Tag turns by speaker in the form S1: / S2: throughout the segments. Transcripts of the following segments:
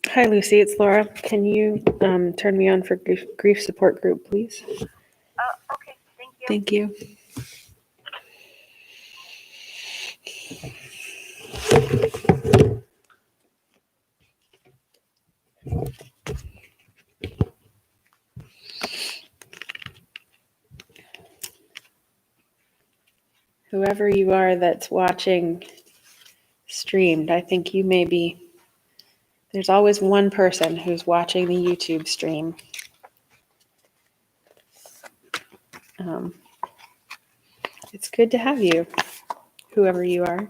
S1: Hi, Lucy. It's Laura. Can you turn me on for grief support group, please?
S2: Okay. Thank you.
S1: Thank you. Whoever you are that's watching streamed, I think you may be. There's always one person who's watching the YouTube stream. It's good to have you, whoever you are.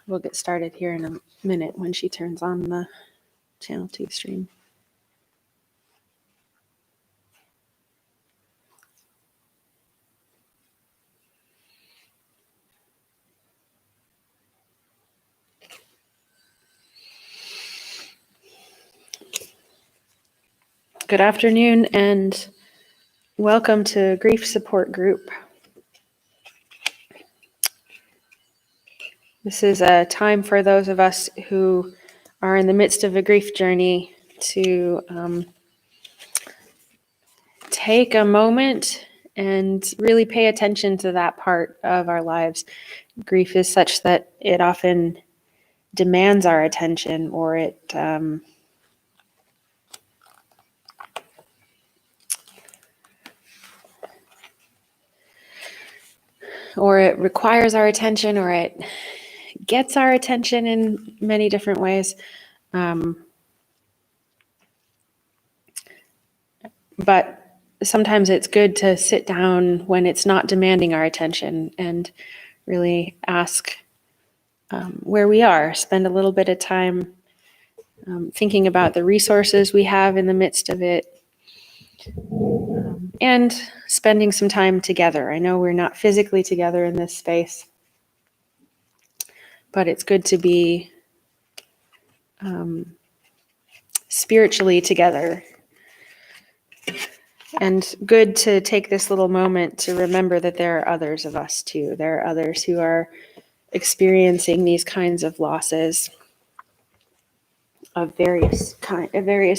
S1: We'll get started here in a minute when she turns on the Channel 2 stream. Good afternoon and welcome to Grief Support Group. This is a time for those of us who are in the midst of a grief journey to take a moment and really pay attention to that part of our lives. Grief is such that it often demands our attention, or it requires our attention, or it gets our attention in many different ways. But sometimes it's good to sit down when it's not demanding our attention and really ask where we are, spend a little bit of time thinking about the resources we have in the midst of it, and spending some time together. I know we're not physically together in this space, but it's good to be spiritually together, and good to take this little moment to remember that there are others of us too. There are others who are experiencing these kinds of losses of various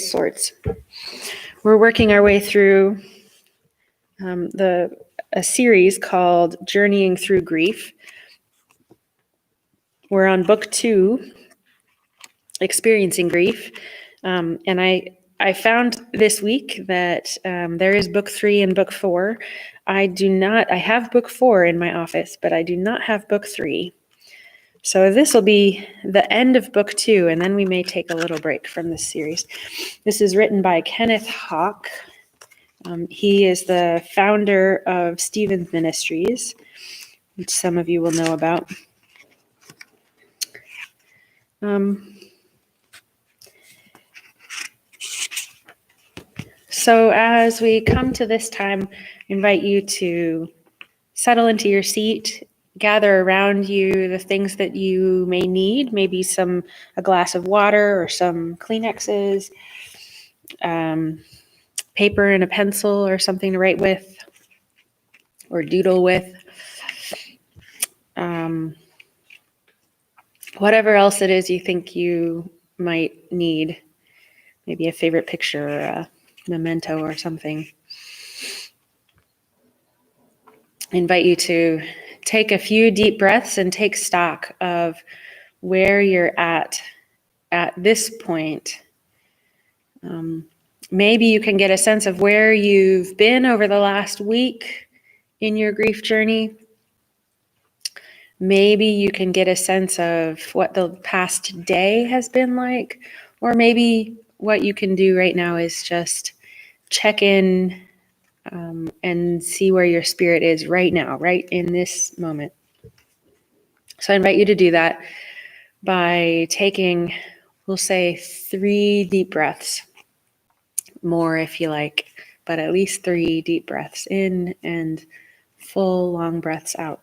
S1: sorts. We're working our way through a series called Journeying Through Grief. We're on book 2, Experiencing Grief, and I found this week that there is book 3 and book 4. I have book 4 in my office, but I do not have book 3. So this will be the end of book 2, and then we may take a little break from this series. This is written by Kenneth Hawk. He is the founder of Stevens Ministries, which some of you will know about. So as we come to this time, I invite you to settle into your seat, gather around you the things that you may need, maybe a glass of water or some Kleenexes, paper and a pencil or something to write with or doodle with. Whatever else it is you think you might need, maybe a favorite picture or a memento or something. I invite you to take a few deep breaths and take stock of where you're at this point. Maybe you can get a sense of where you've been over the last week in your grief journey. Maybe you can get a sense of what the past day has been like, or maybe what you can do right now is just check in and see where your spirit is right now, right in this moment. So I invite you to do that by taking, we'll say, 3 deep breaths, more if you like, but at least 3 deep breaths in and full long breaths out.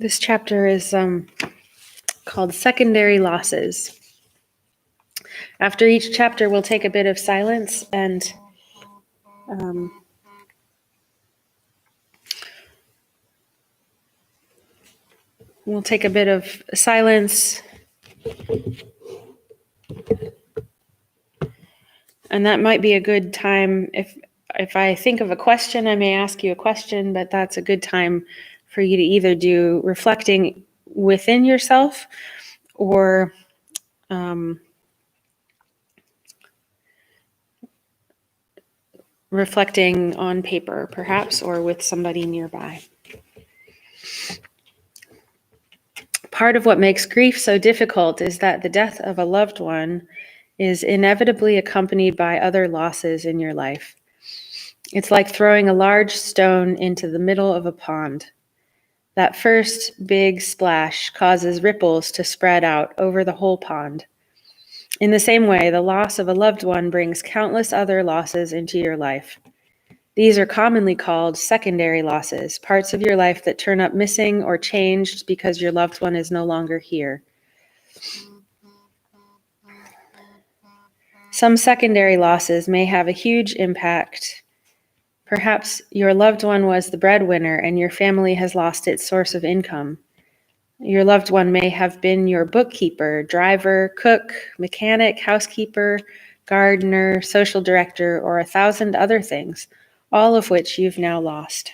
S1: This chapter is called Secondary Losses. After each chapter, we'll take a bit of silence and we'll take a bit of silence. And that might be a good time. If I think of a question, I may ask you a question, but that's a good time for you to either do reflecting within yourself or reflecting on paper, perhaps, or with somebody nearby. Part of what makes grief so difficult is that the death of a loved one is inevitably accompanied by other losses in your life. It's like throwing a large stone into the middle of a pond. That first big splash causes ripples to spread out over the whole pond. In the same way, the loss of a loved one brings countless other losses into your life. These are commonly called secondary losses, parts of your life that turn up missing or changed because your loved one is no longer here. Some secondary losses may have a huge impact. Perhaps your loved one was the breadwinner and your family has lost its source of income. Your loved one may have been your bookkeeper, driver, cook, mechanic, housekeeper, gardener, social director, or 1,000 other things, all of which you've now lost.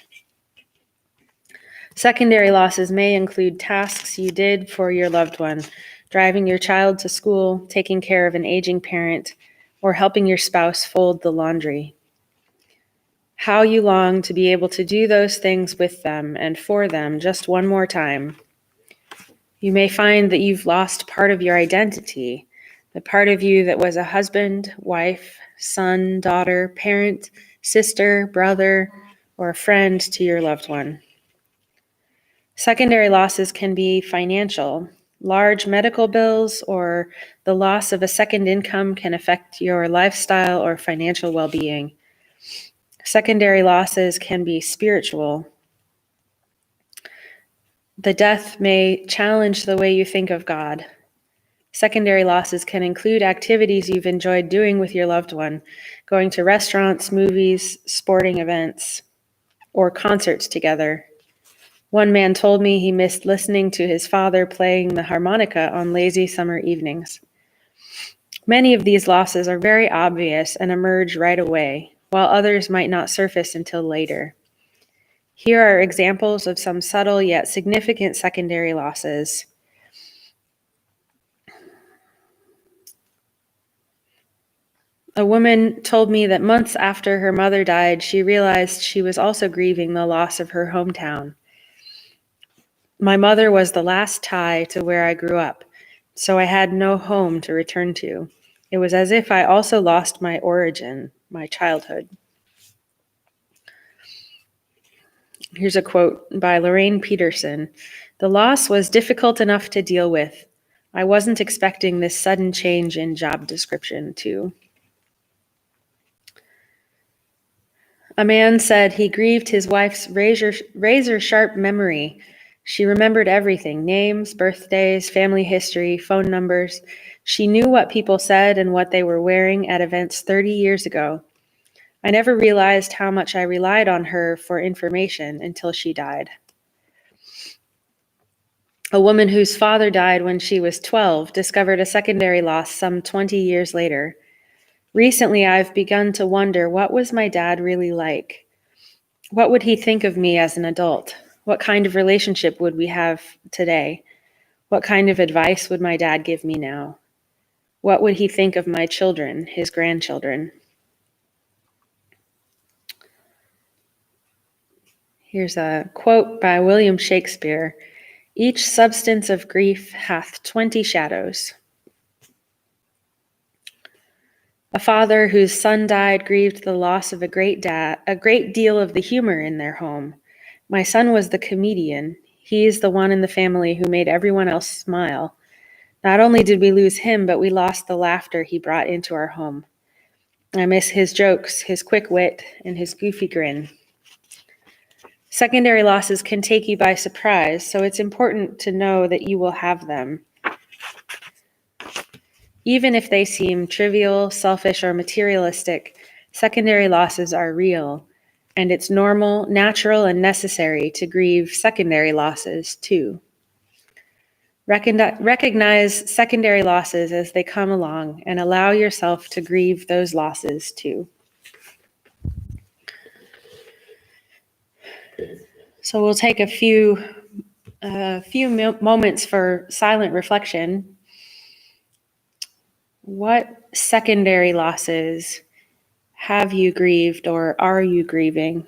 S1: Secondary losses may include tasks you did for your loved one, driving your child to school, taking care of an aging parent, or helping your spouse fold the laundry. How you long to be able to do those things with them and for them just one more time. You may find that you've lost part of your identity, the part of you that was a husband, wife, son, daughter, parent, sister, brother, or a friend to your loved one. Secondary losses can be financial. Large medical bills or the loss of a second income can affect your lifestyle or financial well-being. Secondary losses can be spiritual. The death may challenge the way you think of God. Secondary losses can include activities you've enjoyed doing with your loved one, going to restaurants, movies, sporting events, or concerts together. One man told me he missed listening to his father playing the harmonica on lazy summer evenings. Many of these losses are very obvious and emerge right away, while others might not surface until later. Here are examples of some subtle yet significant secondary losses. A woman told me that months after her mother died, she realized she was also grieving the loss of her hometown. My mother was the last tie to where I grew up, so I had no home to return to. It was as if I also lost my origin, my childhood. Here's a quote by Lorraine Peterson. "The loss was difficult enough to deal with. I wasn't expecting this sudden change in job description, too." A man said he grieved his wife's razor-sharp memory. She remembered everything: names, birthdays, family history, phone numbers. She knew what people said and what they were wearing at events 30 years ago. I never realized how much I relied on her for information until she died. A woman whose father died when she was 12 discovered a secondary loss some 20 years later. Recently, I've begun to wonder, what was my dad really like? What would he think of me as an adult? What kind of relationship would we have today? What kind of advice would my dad give me now? What would he think of my children, his grandchildren? Here's a quote by William Shakespeare. Each substance of grief hath 20 shadows. A father whose son died grieved the loss of a great deal of the humor in their home. My son was the comedian. He is the one in the family who made everyone else smile. Not only did we lose him, but we lost the laughter he brought into our home. I miss his jokes, his quick wit, and his goofy grin. Secondary losses can take you by surprise, so it's important to know that you will have them. Even if they seem trivial, selfish, or materialistic, secondary losses are real, and it's normal, natural, and necessary to grieve secondary losses too. Recognize secondary losses as they come along and allow yourself to grieve those losses too. So we'll take a few moments for silent reflection. What secondary losses have you grieved or are you grieving?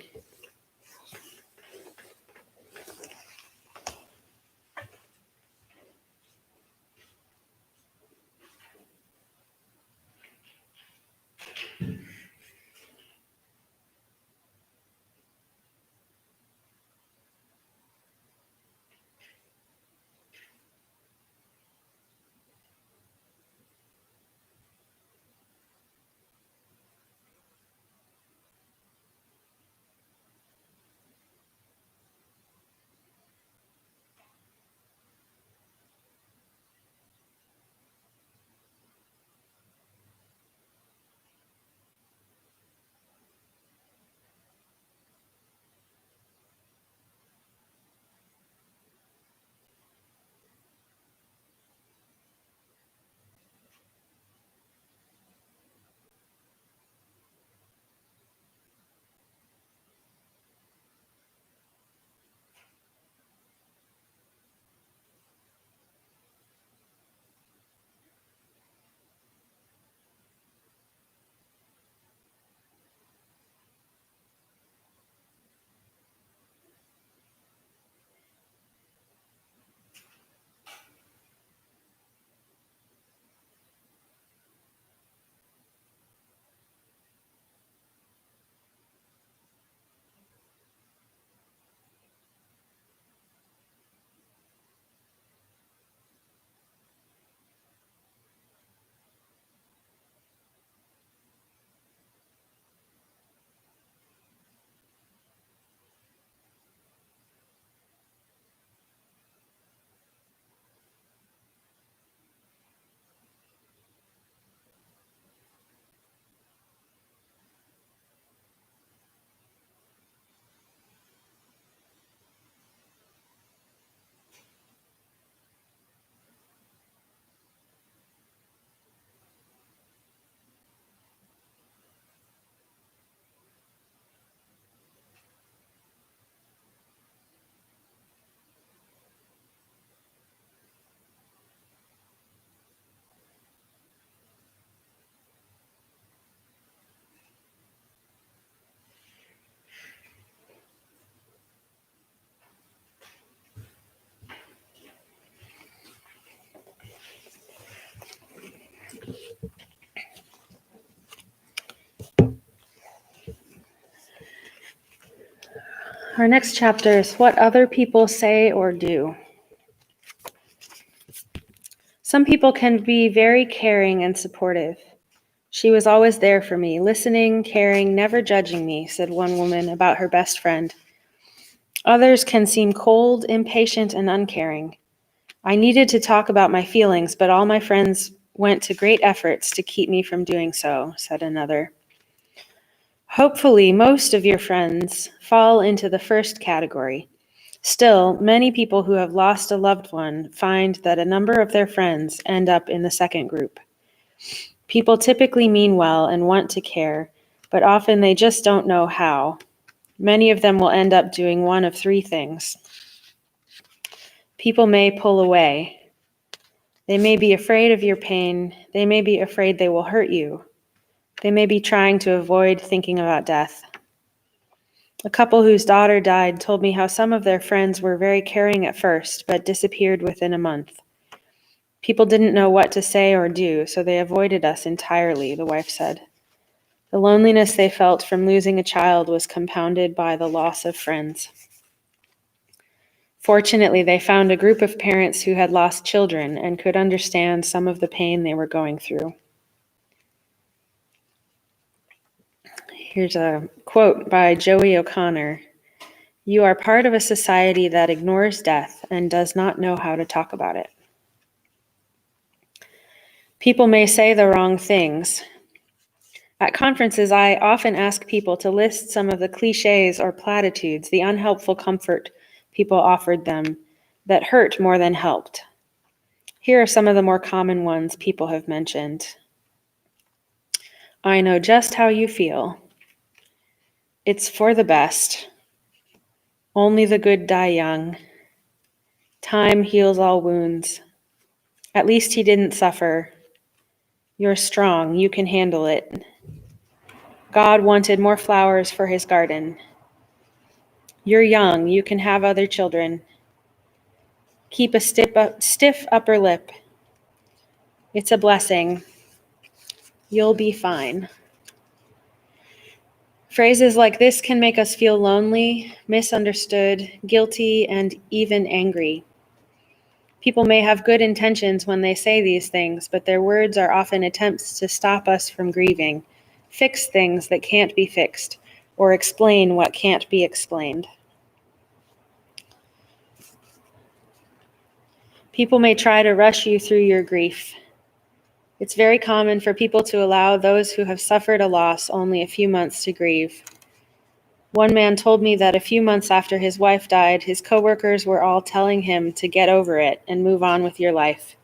S1: Our next chapter is what other people say or do. Some people can be very caring and supportive. She was always there for me, listening, caring, never judging me, said one woman about her best friend. Others can seem cold, impatient, and uncaring. I needed to talk about my feelings, but all my friends went to great efforts to keep me from doing so, said another. Hopefully, most of your friends fall into the first category. Still, many people who have lost a loved one find that a number of their friends end up in the second group. People typically mean well and want to care, but often they just don't know how. Many of them will end up doing one of three things. People may pull away. They may be afraid of your pain. They may be afraid they will hurt you. They may be trying to avoid thinking about death. A couple whose daughter died told me how some of their friends were very caring at first, but disappeared within a month. People didn't know what to say or do, so they avoided us entirely, the wife said. The loneliness they felt from losing a child was compounded by the loss of friends. Fortunately, they found a group of parents who had lost children and could understand some of the pain they were going through. Here's a quote by Joey O'Connor. "You are part of a society that ignores death and does not know how to talk about it." People may say the wrong things. At conferences, I often ask people to list some of the cliches or platitudes, the unhelpful comfort people offered them that hurt more than helped. Here are some of the more common ones people have mentioned. "I know just how you feel." "It's for the best." "Only the good die young." "Time heals all wounds." "At least he didn't suffer." "You're strong, you can handle it." "God wanted more flowers for his garden." "You're young, you can have other children." "Keep a stiff upper lip." "It's a blessing." "You'll be fine." Phrases like this can make us feel lonely, misunderstood, guilty, and even angry. People may have good intentions when they say these things, but their words are often attempts to stop us from grieving, fix things that can't be fixed, or explain what can't be explained. People may try to rush you through your grief. It's very common for people to allow those who have suffered a loss only a few months to grieve. One man told me that a few months after his wife died, his coworkers were all telling him to get over it and move on with your life.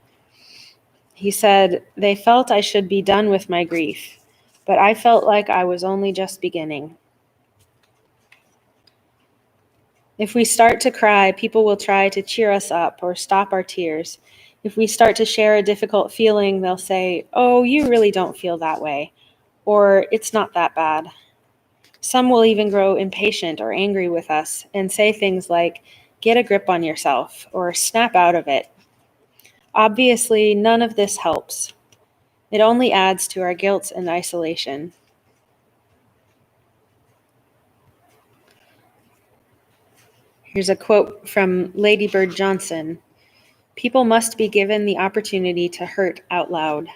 S1: He said, "They felt I should be done with my grief, but I felt like I was only just beginning." If we start to cry, people will try to cheer us up or stop our tears. If we start to share a difficult feeling, they'll say, "Oh, you really don't feel that way," or "It's not that bad." Some will even grow impatient or angry with us and say things like, "Get a grip on yourself," or "Snap out of it." Obviously, none of this helps. It only adds to our guilt and isolation. Here's a quote from Lady Bird Johnson. "People must be given the opportunity to hurt out loud."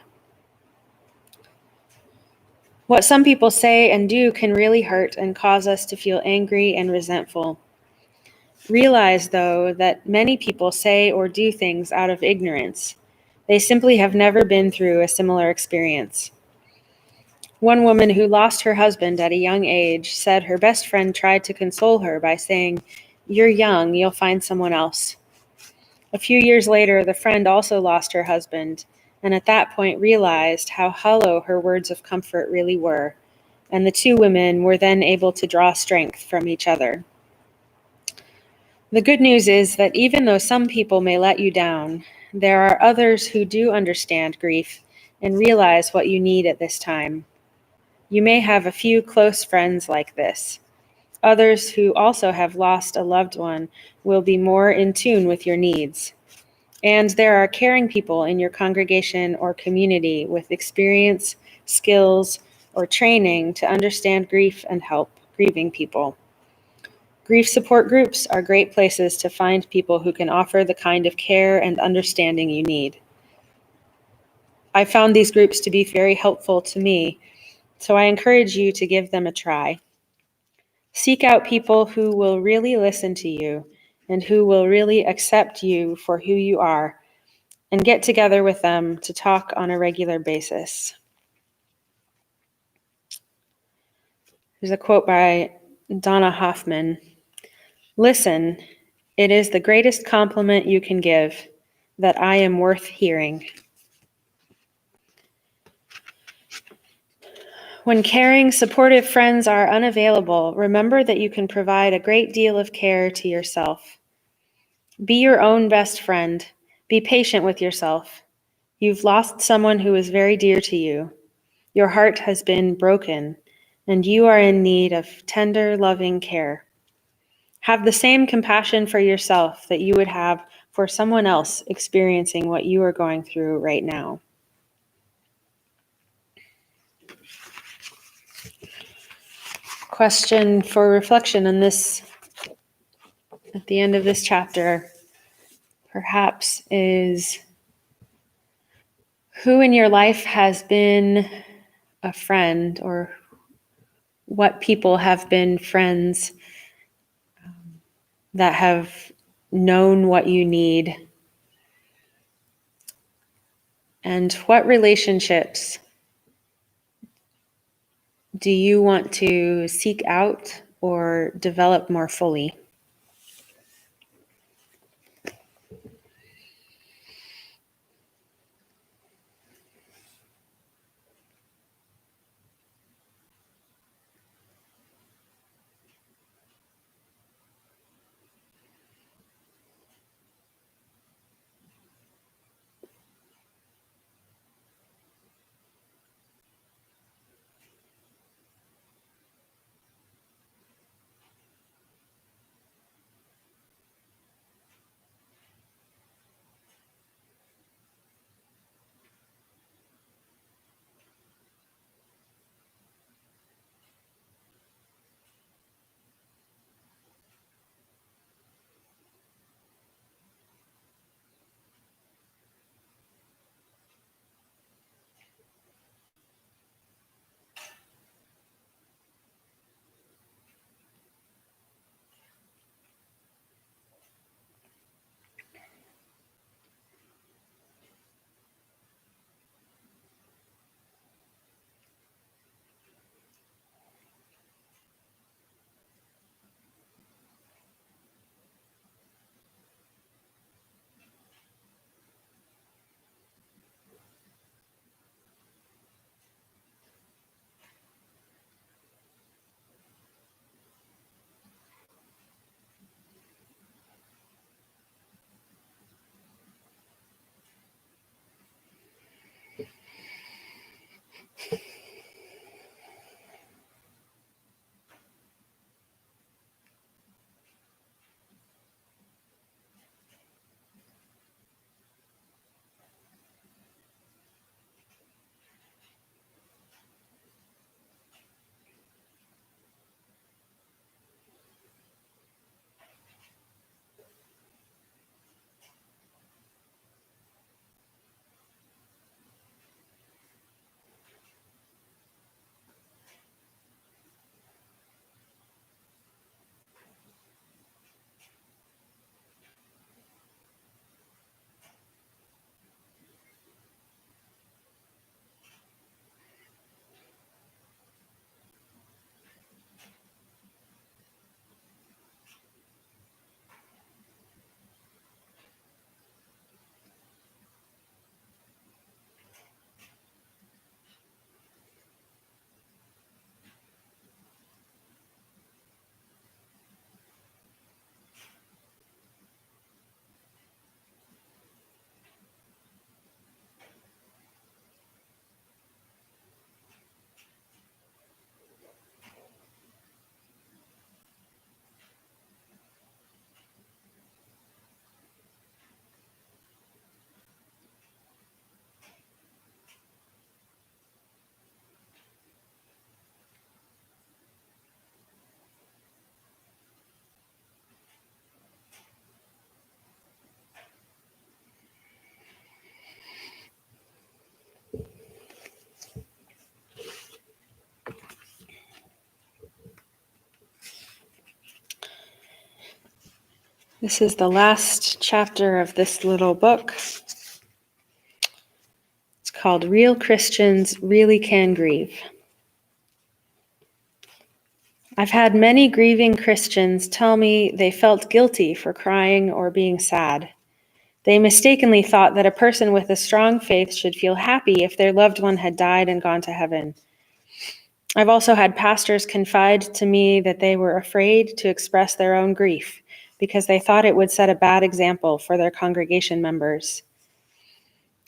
S1: What some people say and do can really hurt and cause us to feel angry and resentful. Realize, though, that many people say or do things out of ignorance. They simply have never been through a similar experience. One woman who lost her husband at a young age said her best friend tried to console her by saying, "You're young, you'll find someone else." A few years later, the friend also lost her husband, and at that point realized how hollow her words of comfort really were, and the two women were then able to draw strength from each other. The good news is that even though some people may let you down, there are others who do understand grief and realize what you need at this time. You may have a few close friends like this. Others who also have lost a loved one will be more in tune with your needs. And there are caring people in your congregation or community with experience, skills, or training to understand grief and help grieving people. Grief support groups are great places to find people who can offer the kind of care and understanding you need. I found these groups to be very helpful to me, so I encourage you to give them a try. Seek out people who will really listen to you and who will really accept you for who you are, and get together with them to talk on a regular basis. There's a quote by Donna Hoffman. "Listen, it is the greatest compliment you can give, that I am worth hearing." When caring, supportive friends are unavailable, remember that you can provide a great deal of care to yourself. Be your own best friend. Be patient with yourself. You've lost someone who is very dear to you. Your heart has been broken, and you are in need of tender, loving care. Have the same compassion for yourself that you would have for someone else experiencing what you are going through right now. Question for reflection on this, at the end of this chapter, perhaps, is who in your life has been a friend, or what people have been friends that have known what you need? And what relationships do you want to seek out or develop more fully? This is the last chapter of this little book. It's called Real Christians Really Can Grieve. I've had many grieving Christians tell me they felt guilty for crying or being sad. They mistakenly thought that a person with a strong faith should feel happy if their loved one had died and gone to heaven. I've also had pastors confide to me that they were afraid to express their own grief because they thought it would set a bad example for their congregation members.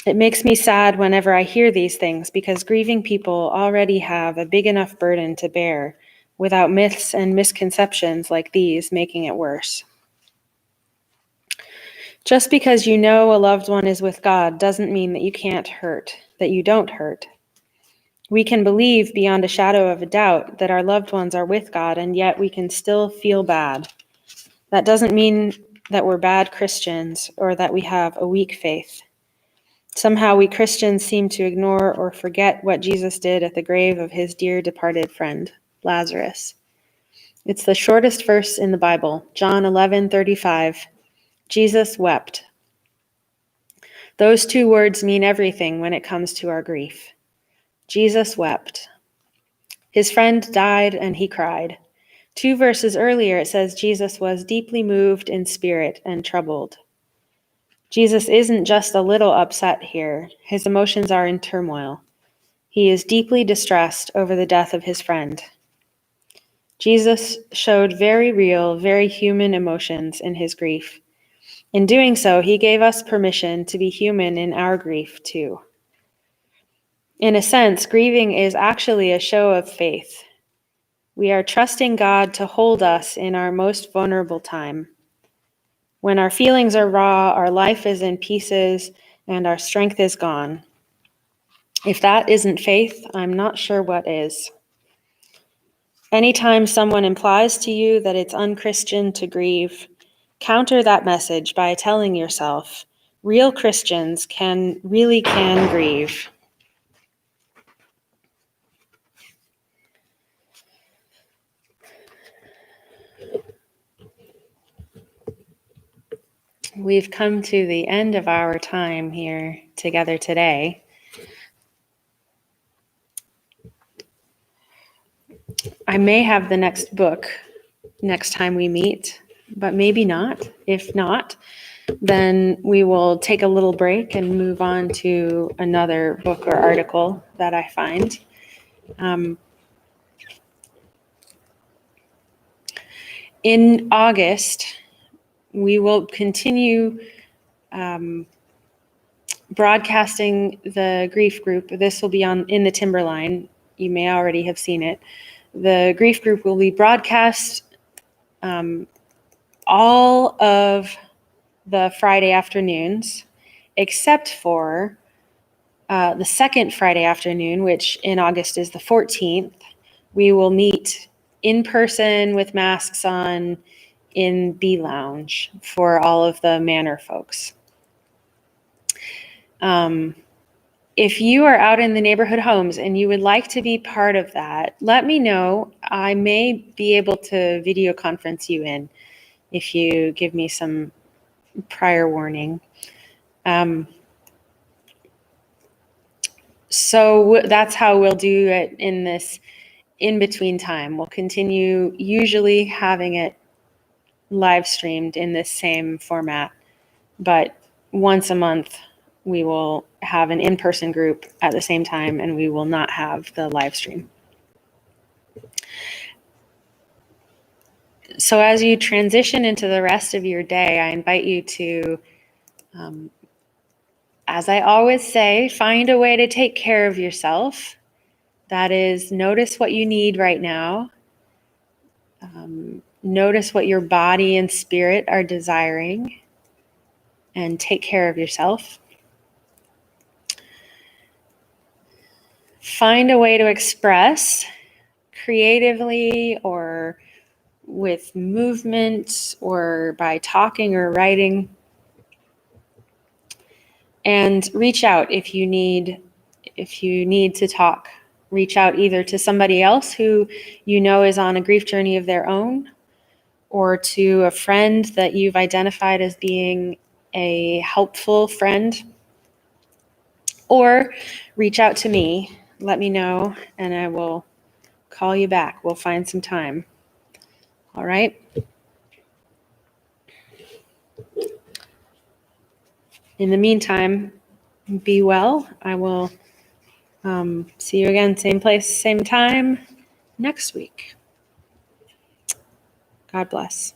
S1: It makes me sad whenever I hear these things because grieving people already have a big enough burden to bear without myths and misconceptions like these making it worse. Just because you know a loved one is with God doesn't mean that you can't hurt, that you don't hurt. We can believe beyond a shadow of a doubt that our loved ones are with God, and yet we can still feel bad. That doesn't mean that we're bad Christians or that we have a weak faith. Somehow we Christians seem to ignore or forget what Jesus did at the grave of his dear departed friend, Lazarus. It's the shortest verse in the Bible, John 11:35. Jesus wept. Those two words mean everything when it comes to our grief. Jesus wept. His friend died and he cried. 2 verses earlier, it says Jesus was deeply moved in spirit and troubled. Jesus isn't just a little upset here. His emotions are in turmoil. He is deeply distressed over the death of his friend. Jesus showed very real, very human emotions in his grief. In doing so, he gave us permission to be human in our grief too. In a sense, grieving is actually a show of faith. We are trusting God to hold us in our most vulnerable time. When our feelings are raw, our life is in pieces, and our strength is gone. If that isn't faith, I'm not sure what is. Anytime someone implies to you that it's unchristian to grieve, counter that message by telling yourself, real Christians really can grieve. We've come to the end of our time here together today. I may have the next book next time we meet, but maybe not. If not, then we will take a little break and move on to another book or article that I find. In August, we will continue broadcasting the grief group. This will be in the Timberline. You may already have seen it. The grief group will be broadcast all of the Friday afternoons, except for the second Friday afternoon, which in August is the 14th. We will meet in person with masks on in B Lounge for all of the Manor folks. If you are out in the neighborhood homes and you would like to be part of that, let me know. I may be able to video conference you in if you give me some prior warning. So that's how we'll do it in this in-between time. We'll continue usually having it live streamed in this same format, but once a month we will have an in-person group at the same time, and we will not have the live stream. So as you transition into the rest of your day, I invite you to, as I always say, find a way to take care of yourself. That is, notice what you need right now. Notice what your body and spirit are desiring, and take care of yourself. Find a way to express creatively or with movement or by talking or writing. And reach out if you need to talk. Reach out either to somebody else who you know is on a grief journey of their own, or to a friend that you've identified as being a helpful friend, or reach out to me. Let me know, and I will call you back. We'll find some time. All right? In the meantime, be well. I will see you again, same place, same time next week. God bless.